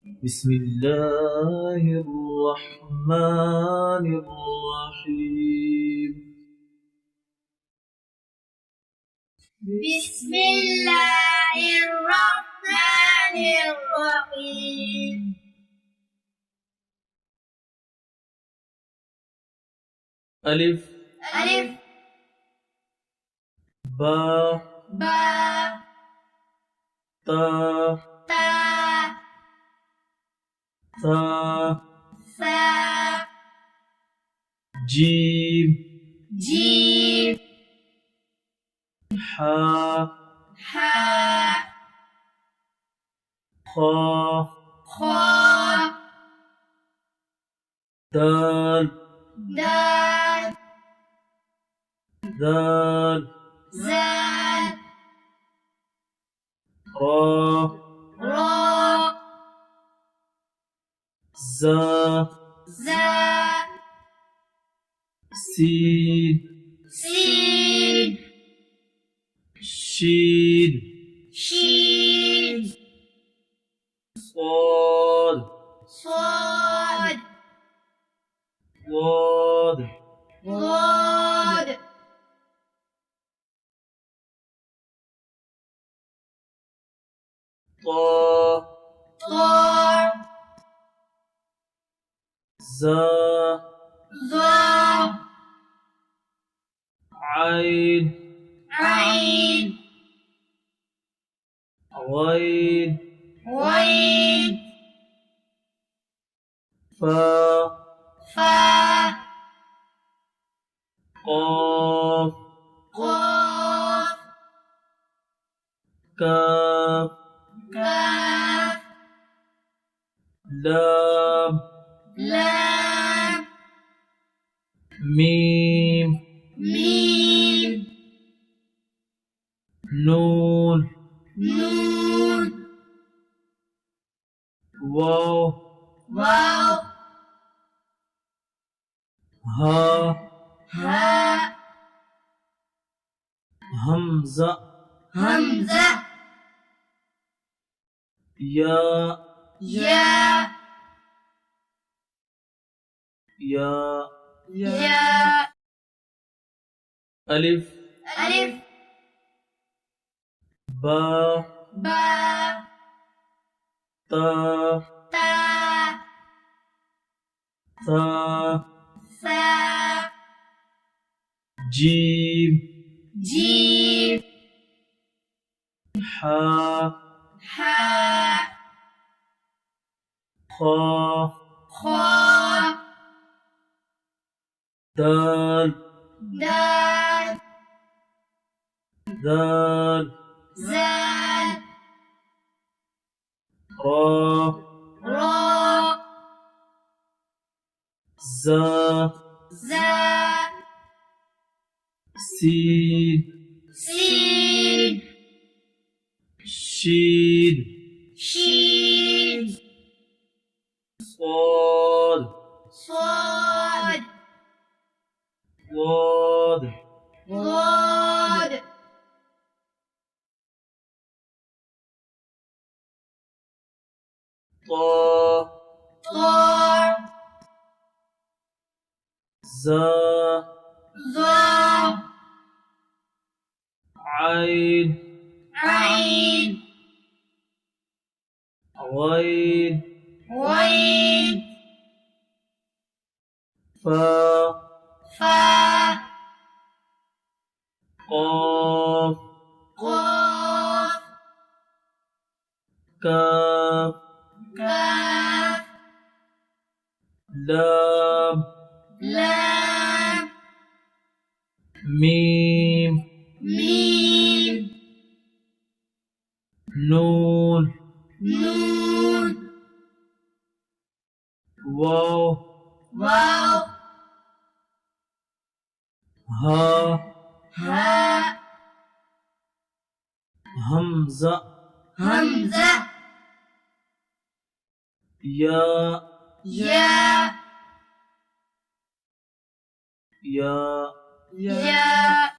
بسم الله الرحمن الرحيم. بسم الله الرحمن الرحيم. ألف ألف با با تا تا ثا ثا جيم جيم حا حا خا خا دال دال ذال زال را را زا زا سين سين شين شين صاد صاد ضاد ضاد طا طا زا ظا عين عين غين غين فا فا قاف قاف كاف كاف لام لام ميم ميم نون نون واو واو ها ها همزة همزة يا يا يا يا ألف ألف با با تا تا ثا ثا جيم جيم حا حا خا خا دال دال ذال زال را را زا زا سين سين شين شين صاد صاد ضاد ضاد طا طا زا ظا عين عين غين غين فا فا قاف قاف كاف كاف لام لام ميم ميم نون نون واو واو ها ها همزة همزة يا يا يا يا